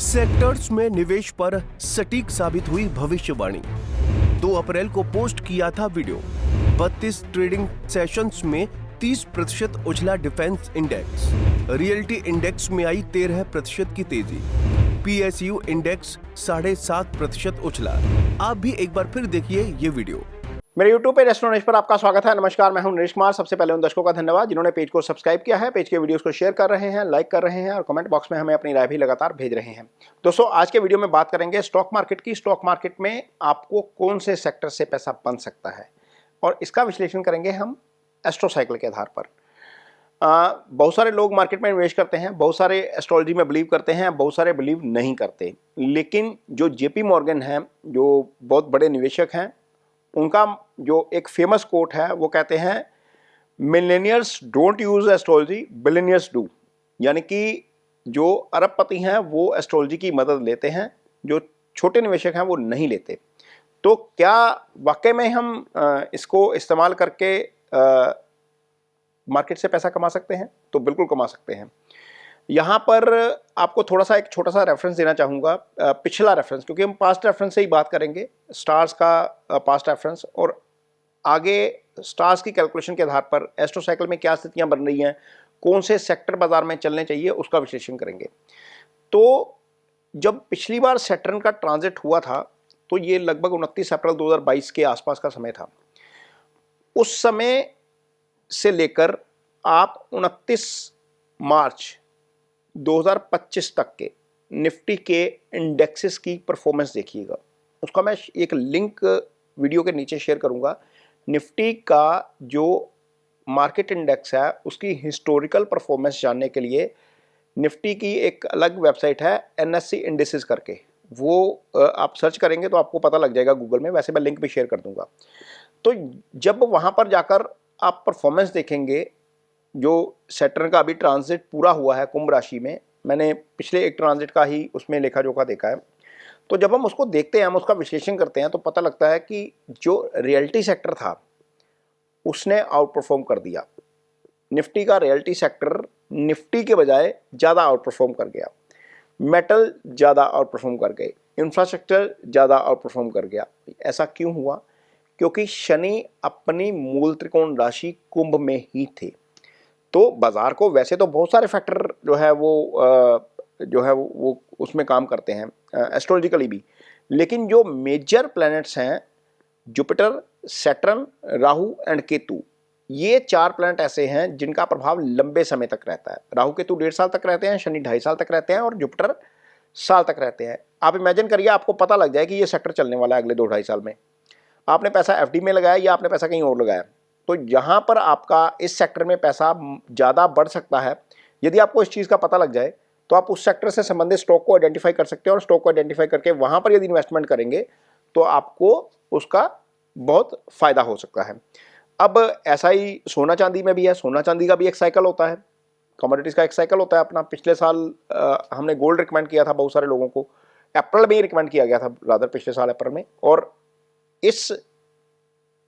Sectors में निवेश पर सटीक साबित हुई भविष्यवाणी। 2 अप्रैल को पोस्ट किया था वीडियो। 32 ट्रेडिंग सेशंस में 30% उछला डिफेंस इंडेक्स। रियल्टी इंडेक्स में आई 13% की तेजी। PSU index 7.5% उछला। आप भी एक बार फिर देखिए ये वीडियो। मेरे YouTube पे रेस्टोरेंट नरेश पर आपका स्वागत है। नमस्कार, मैं हूं नरेश कुमार। सबसे पहले उन दर्शकों का धन्यवाद जिन्होंने पेज को सब्सक्राइब किया है, पेज के वीडियोस को शेयर कर रहे हैं, लाइक कर रहे हैं और कमेंट बॉक्स में हमें अपनी राय भी लगातार भेज रहे हैं। दोस्तों, आज के वीडियो में बात करेंगे स्टॉक मार्केट की। स्टॉक मार्केट में आपको कौन से सेक्टर से पैसा बन सकता है और इसका विश्लेषण करेंगे हम एस्ट्रो साइकिल के आधार पर। बहुत सारे लोग मार्केट में इन्वेस्ट करते हैं, बहुत सारे एस्ट्रोलॉजी में बिलीव करते हैं, बहुत सारे बिलीव नहीं करते। लेकिन जो जेपी मॉर्गन हैं, जो बहुत बड़े निवेशक हैं, उनका जो एक फेमस कोट है वो कहते हैं, millionaires don't use astrology, billionaires do. यानी कि जो अरबपति हैं वो एस्ट्रोलॉजी की मदद लेते हैं, जो छोटे निवेशक हैं वो नहीं लेते। तो क्या वाकई में हम इसको इस्तेमाल करके मार्केट से पैसा कमा सकते हैं? तो बिल्कुल कमा सकते हैं। यहाँ पर आपको थोड़ा सा एक छोटा सा रेफरेंस देना चाहूँगा, पिछला रेफरेंस, क्योंकि हम पास्ट रेफरेंस से ही बात करेंगे, स्टार्स का पास्ट रेफरेंस, और आगे स्टार्स की कैलकुलेशन के आधार पर एस्ट्रो साइकिल में क्या स्थितियाँ बन रही हैं, कौन से सेक्टर बाजार में चलने चाहिए, उसका विश्लेषण करेंगे। तो जब पिछली बार सैटर्न का ट्रांजिट हुआ था तो ये लगभग 29 अप्रैल 2022 के आसपास का समय था। उस समय से लेकर आप 29 मार्च 2025 तक के निफ्टी के इंडेक्सेस की परफॉर्मेंस देखिएगा। उसका मैं एक लिंक वीडियो के नीचे शेयर करूंगा। निफ्टी का जो मार्केट इंडेक्स है उसकी हिस्टोरिकल परफॉर्मेंस जानने के लिए निफ्टी की एक अलग वेबसाइट है, एनएससी इंडिसेस करके। वो आप सर्च करेंगे तो आपको पता लग जाएगा गूगल में, वैसे मैं लिंक भी शेयर कर दूंगा। तो जब वहाँ पर जाकर आप परफॉर्मेंस देखेंगे, जो सैटर्न का अभी ट्रांजिट पूरा हुआ है कुंभ राशि में, मैंने पिछले एक ट्रांजिट का ही उसमें लेखा जोखा देखा है। तो जब हम उसको देखते हैं, हम उसका विश्लेषण करते हैं, तो पता लगता है कि जो रियल्टी सेक्टर था उसने आउट परफॉर्म कर दिया। निफ्टी का रियल्टी सेक्टर निफ्टी के बजाय ज़्यादा आउट परफॉर्म कर गया। मेटल ज़्यादा आउट परफॉर्म कर गए, इंफ्रास्ट्रक्चर ज़्यादा आउट परफॉर्म कर गया। ऐसा क्यों हुआ? क्योंकि शनि अपनी मूल त्रिकोण राशि कुंभ में ही थे। तो बाजार को वैसे तो बहुत सारे फैक्टर जो है वो उसमें काम करते हैं एस्ट्रोलॉजिकली भी, लेकिन जो मेजर प्लैनेट्स हैं, Jupiter, Saturn, Rahu and Ketu, ये 4 प्लैनेट ऐसे हैं जिनका प्रभाव लंबे समय तक रहता है। राहु केतु 1.5 साल तक रहते हैं, शनि 2.5 साल तक रहते हैं और जुपिटर साल तक रहते हैं। आप इमेजिन करिए, आपको पता लग जाए कि ये सेक्टर चलने वाला है अगले 2-2.5 साल में। आपने पैसा एफडी में लगाया या आपने पैसा कहीं और लगाया, तो यहाँ पर आपका इस सेक्टर में पैसा ज़्यादा बढ़ सकता है। यदि आपको इस चीज़ का पता लग जाए तो आप उस सेक्टर से संबंधित स्टॉक को आइडेंटिफाई कर सकते हैं, और स्टॉक को आइडेंटिफाई करके वहाँ पर यदि इन्वेस्टमेंट करेंगे तो आपको उसका बहुत फ़ायदा हो सकता है। अब ऐसा ही सोना चांदी में भी है। सोना चांदी का भी एक साइकिल होता है, कमोडिटीज़ का एक साइकिल होता है अपना। पिछले साल हमने गोल्ड रिकमेंड किया था बहुत सारे लोगों को, अप्रैल में ही रिकमेंड किया गया था, रादर पिछले साल अप्रैल में। और इस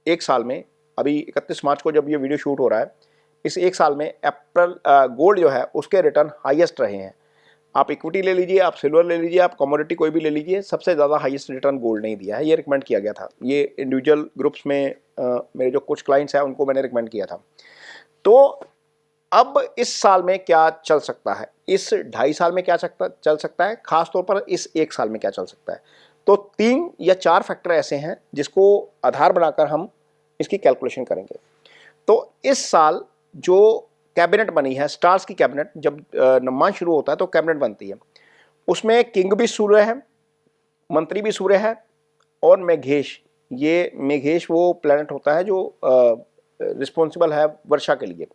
एक साल में, अभी 31 मार्च को जब ये वीडियो शूट हो रहा है, इस एक साल में अप्रैल गोल्ड जो है उसके रिटर्न हाईएस्ट रहे हैं। आप इक्विटी ले लीजिए, आप सिल्वर ले लीजिए, आप कमोडिटी कोई भी ले लीजिए, सबसे ज़्यादा हाईएस्ट रिटर्न गोल्ड नहीं दिया है। ये रिकमेंड किया गया था, ये इंडिविजुअल ग्रुप्स में मेरे जो कुछ क्लाइंट्स हैं उनको मैंने रिकमेंड किया था। तो अब इस साल में क्या चल सकता है, इस 2.5 साल में क्या चल सकता है, खासतौर पर इस 1 साल में क्या चल सकता है? तो 3 या 4 फैक्टर ऐसे हैं जिसको आधार बनाकर हम इसकी कैलकुलेशन करेंगे। तो इस साल जो कैबिनेट बनी है, स्टार्स की कैबिनेट, जब नवमाह शुरू होता है तो कैबिनेट बनती है। उसमें किंग भी सूर्य है, मंत्री भी सूर्य है, और मेघेश, ये मेघेश वो प्लैनेट होता है जो रिस्पॉन्सिबल है वर्षा के लिए।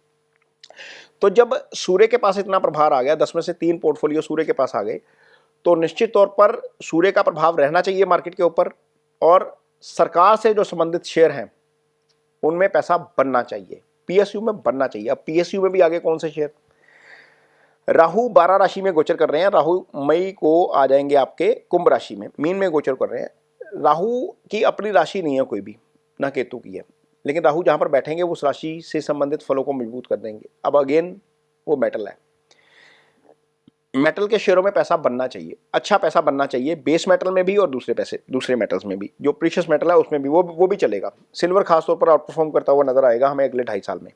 तो जब सूर्य के पास इतना प्रभाव आ गया, 10 में से 3 पोर्टफोलियो सूर्य के पास आ गए, तो निश्चित तौर पर सूर्य का प्रभाव रहना चाहिए मार्केट के ऊपर, और सरकार से जो संबंधित शेयर हैं उनमें पैसा बनना चाहिए, पीएसयू में बनना चाहिए। अब पीएसयू में भी आगे कौन से शेयर? राहु 12 राशि में गोचर कर रहे हैं। राहु मई को आ जाएंगे आपके कुंभ राशि में, मीन में गोचर कर रहे हैं। राहु की अपनी राशि नहीं है कोई भी, ना केतु की है, लेकिन राहु जहां पर बैठेंगे उस राशि से संबंधित फलों को मजबूत कर देंगे। अब अगेन वो मेटल है। मेटल के शेयरों में पैसा बनना चाहिए, अच्छा पैसा बनना चाहिए, बेस मेटल में भी और दूसरे मेटल्स में भी, जो प्रीशियस मेटल है उसमें भी वो भी चलेगा। सिल्वर खासतौर पर आउट परफॉर्म करता हुआ नजर आएगा हमें अगले 2.5 साल में।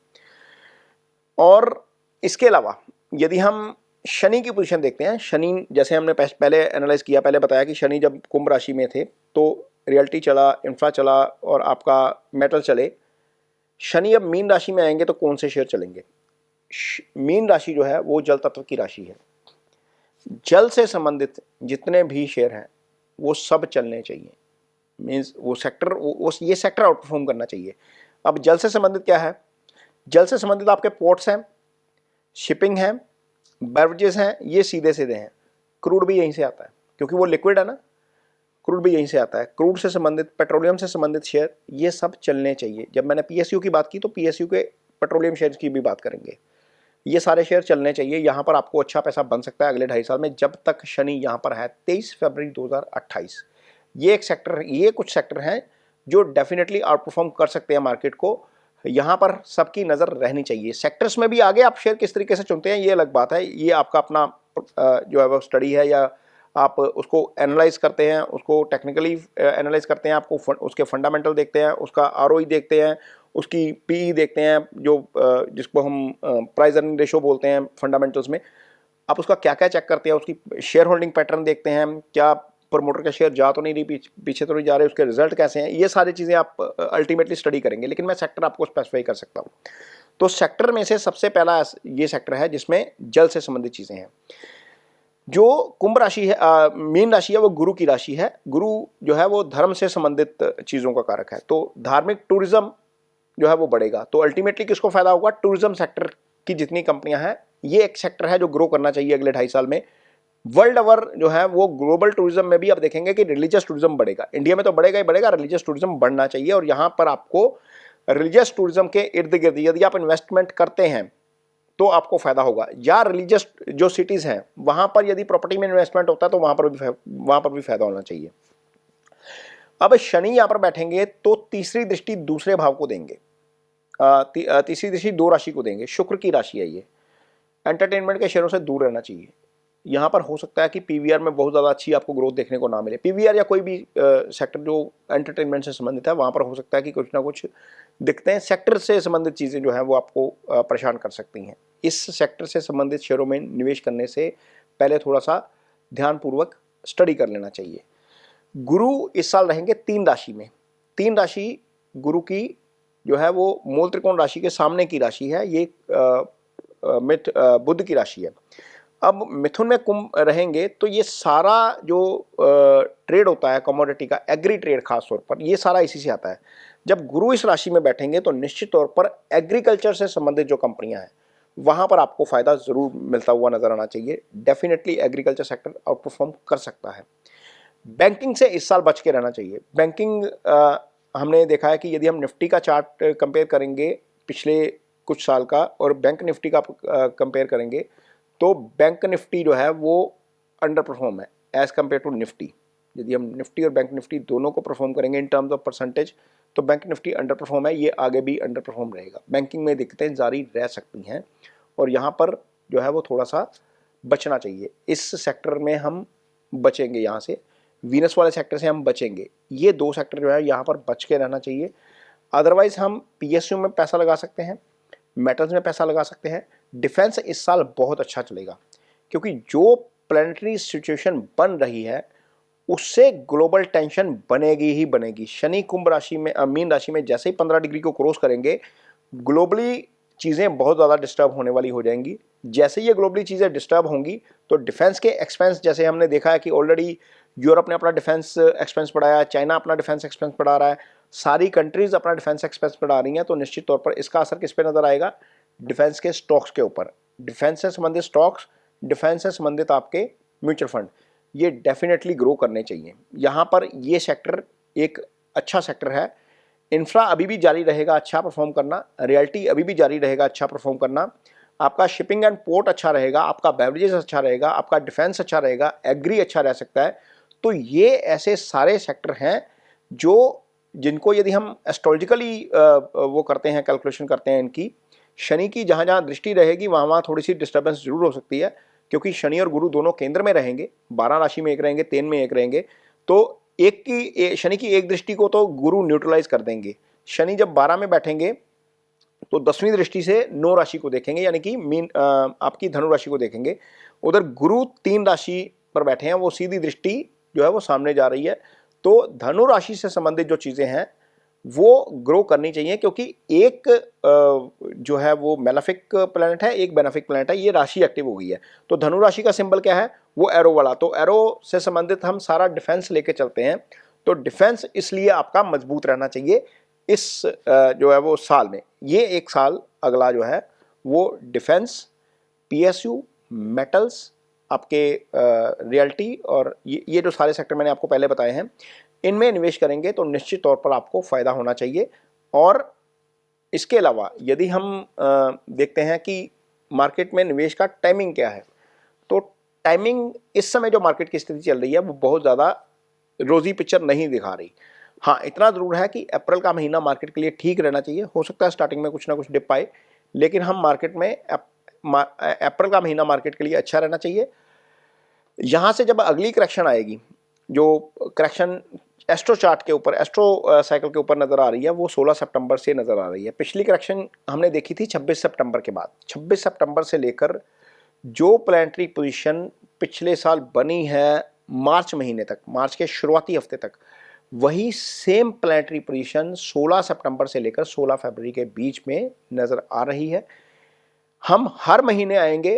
और इसके अलावा यदि हम शनि की पोजीशन देखते हैं, शनि जैसे हमने पहले एनालाइज किया, पहले बताया कि शनि जब कुंभ राशि में थे तो रियल्टी चला, इंफ्रा चला और आपका मेटल चले। शनि अब मीन राशि में आएंगे तो कौन से शेयर चलेंगे? मीन राशि जो है वो जल तत्व की राशि है। जल से संबंधित जितने भी शेयर हैं वो सब चलने चाहिए। मीन्स वो सेक्टर ये सेक्टर आउट परफॉर्म करना चाहिए। अब जल से संबंधित क्या है? जल से संबंधित आपके पोर्ट्स हैं, शिपिंग है, बेवरेजेस हैं, ये सीधे सीधे हैं। क्रूड भी यहीं से आता है क्योंकि वो लिक्विड है ना, क्रूड भी यहीं से आता है। क्रूड से संबंधित, पेट्रोलियम से संबंधित शेयर ये सब चलने चाहिए। जब मैंने पीएसयू की बात की तो पीएसयू के पेट्रोलियम शेयर की भी बात करेंगे। ये सारे शेयर चलने चाहिए। यहाँ पर आपको अच्छा पैसा बन सकता है अगले 2.5 साल में, जब तक शनि यहाँ पर है 23 फरवरी 2028। ये एक सेक्टर, ये कुछ सेक्टर हैं जो डेफिनेटली आउट परफॉर्म कर सकते हैं मार्केट को। यहाँ पर सबकी नज़र रहनी चाहिए। सेक्टर्स में भी आगे आप शेयर किस तरीके से चुनते हैं ये अलग बात है, ये आपका अपना जो है वो स्टडी है, या आप उसको एनालाइज करते हैं, उसको टेक्निकली एनालाइज करते हैं, आपको उसके फंडामेंटल देखते हैं, उसका आरओई देखते हैं, उसकी पीई देखते हैं, जो जिसको हम प्राइस अर्निंग रेशो बोलते हैं फंडामेंटल्स में। आप उसका क्या क्या चेक करते हैं, उसकी शेयर होल्डिंग पैटर्न देखते हैं, क्या प्रमोटर का शेयर जा तो नहीं रही, पीछे तो नहीं जा रहे, उसके रिजल्ट कैसे हैं, ये सारी चीज़ें आप अल्टीमेटली स्टडी करेंगे। लेकिन मैं सेक्टर आपको स्पेसिफाई कर सकता हूँ। तो सेक्टर में से सबसे पहला ये सेक्टर है जिसमें जल से संबंधित चीज़ें हैं। जो कुंभ राशि है, मीन राशि है, वो गुरु की राशि है। गुरु जो है वो धर्म से संबंधित चीज़ों का कारक है, तो धार्मिक टूरिज्म जो है वो बढ़ेगा। तो अल्टीमेटली किसको फायदा होगा? टूरिज्म सेक्टर की जितनी कंपनियां हैं, ये एक सेक्टर है जो ग्रो करना चाहिए अगले 2.5 साल में। वर्ल्ड ओवर जो है वो ग्लोबल टूरिज्म में भी आप देखेंगे कि रिलीजियस टूरिज्म बढ़ेगा। इंडिया में तो बढ़ेगा ही बढ़ेगा, रिलीजियस टूरिज्म बढ़ना चाहिए। और यहाँ पर आपको रिलीजियस टूरिज्म के इर्द गिर्द यदि आप इन्वेस्टमेंट करते हैं तो आपको फायदा होगा। या रिलीजियस जो सिटीज़ हैं वहाँ पर यदि प्रॉपर्टी में इन्वेस्टमेंट होता है तो वहाँ पर भी फायदा होना चाहिए। अब शनि यहाँ पर बैठेंगे तो तीसरी दृष्टि दूसरे भाव को देंगे, तीसरी दृष्टि 2 राशि को देंगे। शुक्र की राशि है ये। एंटरटेनमेंट के शेयरों से दूर रहना चाहिए। यहाँ पर हो सकता है कि पीवीआर में बहुत ज़्यादा अच्छी आपको ग्रोथ देखने को ना मिले। पीवीआर या कोई भी सेक्टर जो एंटरटेनमेंट से संबंधित है वहाँ पर हो सकता है कि कुछ ना कुछ दिखते हैं। सेक्टर से संबंधित चीज़ें जो हैं वो आपको परेशान कर सकती हैं। इस सेक्टर से संबंधित शेयरों में निवेश करने से पहले थोड़ा सा ध्यानपूर्वक स्टडी कर लेना चाहिए। गुरु इस साल रहेंगे 3 राशि में। 3 राशि गुरु की जो है वो मूल त्रिकोण राशि के सामने की राशि है। ये बुध की राशि है। अब मिथुन में कुंभ रहेंगे तो ये सारा जो ट्रेड होता है कमोडिटी का, एग्री ट्रेड खास तौर पर, ये सारा इसी से आता है। जब गुरु इस राशि में बैठेंगे तो निश्चित तौर पर एग्रीकल्चर से संबंधित जो कंपनियां हैं वहां पर आपको फायदा जरूर मिलता हुआ नजर आना चाहिए। Definitely agriculture sector out perform कर सकता है। बैंकिंग से इस साल बच के रहना चाहिए। बैंकिंग हमने देखा है कि यदि हम निफ्टी का चार्ट कंपेयर करेंगे पिछले कुछ साल का और बैंक निफ्टी का कंपेयर करेंगे तो बैंक निफ्टी जो है वो अंडर परफॉर्म है एज कम्पेयर टू निफ्टी। यदि हम निफ्टी और बैंक निफ्टी दोनों को परफॉर्म करेंगे इन टर्म्स ऑफ परसेंटेज तो बैंक निफ्टी अंडर परफॉर्म है, ये आगे भी अंडर परफॉर्म रहेगा। बैंकिंग में दिक्कतें जारी रह सकती हैं और यहाँ पर जो है वो थोड़ा सा बचना चाहिए। इस सेक्टर में हम बचेंगे, यहाँ से वीनस वाले सेक्टर से हम बचेंगे। ये 2 सेक्टर जो है यहाँ पर बच के रहना चाहिए। अदरवाइज हम पीएसयू में पैसा लगा सकते हैं, मेटल्स में पैसा लगा सकते हैं। डिफेंस इस साल बहुत अच्छा चलेगा क्योंकि जो प्लैनेटरी सिचुएशन बन रही है उससे ग्लोबल टेंशन बनेगी ही बनेगी। शनि कुंभ राशि में, मीन राशि में जैसे ही 15 डिग्री को क्रॉस करेंगे ग्लोबली चीज़ें बहुत ज़्यादा डिस्टर्ब होने वाली हो जाएंगी। जैसे ये ग्लोबली चीज़ें डिस्टर्ब होंगी तो डिफेंस के एक्सपेंस, जैसे हमने देखा है कि ऑलरेडी यूरोप ने अपना डिफेंस एक्सपेंस बढ़ाया है, चाइना अपना डिफेंस एक्सपेंस बढ़ा रहा है, सारी कंट्रीज अपना डिफेंस एक्सपेंस बढ़ा रही हैं। तो निश्चित तौर पर इसका असर किस पे नजर आएगा? डिफेंस के स्टॉक्स के ऊपर। डिफेंस से संबंधित स्टॉक्स, डिफेंस से संबंधित आपके म्यूचुअल फंड, ये डेफिनेटली ग्रो करने चाहिए। यहाँ पर ये सेक्टर एक अच्छा सेक्टर है। इंफ्रा अभी भी जारी रहेगा अच्छा परफॉर्म करना, रियल्टी अभी भी जारी रहेगा अच्छा परफॉर्म करना, आपका शिपिंग एंड पोर्ट अच्छा रहेगा, आपका बेवरेजेस अच्छा रहेगा, आपका डिफेंस अच्छा रहेगा, एग्री अच्छा रह सकता है। तो ये ऐसे सारे सेक्टर हैं जिनको यदि हम एस्ट्रोलॉजिकली वो करते हैं, कैलकुलेशन करते हैं इनकी, शनि की जहाँ जहाँ दृष्टि रहेगी वहाँ वहाँ थोड़ी सी डिस्टर्बेंस जरूर हो सकती है। क्योंकि शनि और गुरु दोनों केंद्र में रहेंगे, 12 राशि में एक रहेंगे, 3 में एक रहेंगे, तो शनि की एक दृष्टि को तो गुरु न्यूट्रलाइज कर देंगे। शनि जब 12 में बैठेंगे तो 10वीं दृष्टि से 9 राशि को देखेंगे, यानी कि आपकी धनु राशि को देखेंगे। उधर गुरु 3 राशि पर बैठे हैं, वो सीधी दृष्टि जो है वो सामने जा रही है। तो धनु राशि से संबंधित जो चीज़ें हैं वो ग्रो करनी चाहिए, क्योंकि एक जो है वो मेलेफिक प्लैनेट है, एक बेनेफिक प्लैनेट है, ये राशि एक्टिव हो गई है। तो धनु राशि का सिंबल क्या है? वो एरो वाला। तो एरो से संबंधित हम सारा डिफेंस लेके चलते हैं। तो डिफेंस इसलिए आपका मजबूत रहना चाहिए इस जो है वो साल में। ये एक साल अगला जो है वो डिफेंस, पीएसयू, मेटल्स, आपके रियल्टी और ये जो सारे सेक्टर मैंने आपको पहले बताए हैं, इनमें निवेश करेंगे तो निश्चित तौर पर आपको फ़ायदा होना चाहिए। और इसके अलावा यदि हम देखते हैं कि मार्केट में निवेश का टाइमिंग क्या है, तो टाइमिंग इस समय जो मार्केट की स्थिति चल रही है वो बहुत ज़्यादा रोज़ी पिक्चर नहीं दिखा रही। हाँ, इतना ज़रूर है कि अप्रैल का महीना मार्केट के लिए ठीक रहना चाहिए। हो सकता है स्टार्टिंग में कुछ ना कुछ डिप आए, लेकिन हम मार्केट में अप्रैल का महीना मार्केट के लिए अच्छा रहना चाहिए। यहाँ से जब अगली करेक्शन आएगी, जो करेक्शन एस्ट्रो चार्ट के ऊपर, एस्ट्रो साइकिल के ऊपर नज़र आ रही है, वो 16 सितंबर से नज़र आ रही है। पिछली करेक्शन हमने देखी थी 26 सितंबर के बाद। 26 सितंबर से लेकर जो प्लैनेटरी पोजीशन पिछले साल बनी है मार्च महीने तक, मार्च के शुरुआती हफ्ते तक, वही सेम प्लैनेटरी पोजीशन 16 सितंबर से लेकर 16 फरवरी के बीच में नज़र आ रही है। हम हर महीने आएंगे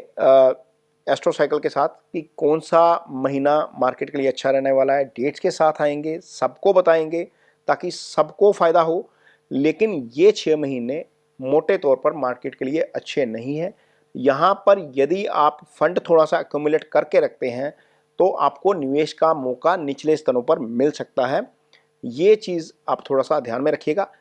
एस्ट्रो साइकिल के साथ कि कौन सा महीना मार्केट के लिए अच्छा रहने वाला है, डेट्स के साथ आएंगे, सबको बताएंगे ताकि सबको फ़ायदा हो। लेकिन ये 6 महीने मोटे तौर पर मार्केट के लिए अच्छे नहीं हैं। यहाँ पर यदि आप फंड थोड़ा सा एक्यूमुलेट करके रखते हैं तो आपको निवेश का मौका निचले स्तरों पर मिल सकता है। ये चीज़ आप थोड़ा सा ध्यान में रखिएगा।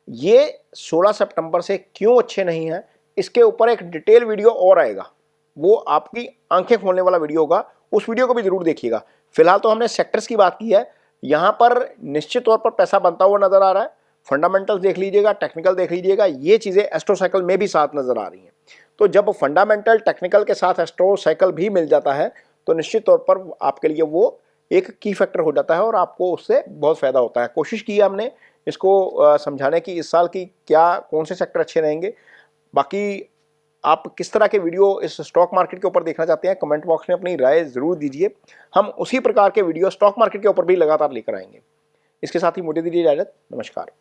ये 16 सितंबर से क्यों अच्छे नहीं हैं, इसके ऊपर एक डिटेल वीडियो और आएगा, वो आपकी आंखें खोलने वाला वीडियो होगा, उस वीडियो को भी जरूर देखिएगा। फिलहाल तो हमने सेक्टर्स की बात की है, यहाँ पर निश्चित तौर पर पैसा बनता हुआ नजर आ रहा है। फंडामेंटल्स देख लीजिएगा, टेक्निकल देख लीजिएगा, ये चीज़ें एस्ट्रो साइकिल में भी साथ नजर आ रही हैं। तो जब फंडामेंटल टेक्निकल के साथ एस्ट्रो साइकिल भी मिल जाता है तो निश्चित तौर पर आपके लिए वो एक की फैक्टर हो जाता है और आपको उससे बहुत फ़ायदा होता है। कोशिश की है हमने इसको समझाने की इस साल की क्या कौन से सेक्टर अच्छे रहेंगे। बाकी आप किस तरह के वीडियो इस स्टॉक मार्केट के ऊपर देखना चाहते हैं, कमेंट बॉक्स में अपनी राय ज़रूर दीजिए। हम उसी प्रकार के वीडियो स्टॉक मार्केट के ऊपर भी लगातार लेकर आएंगे। इसके साथ ही मुझे दीजिए इजाज़त। नमस्कार।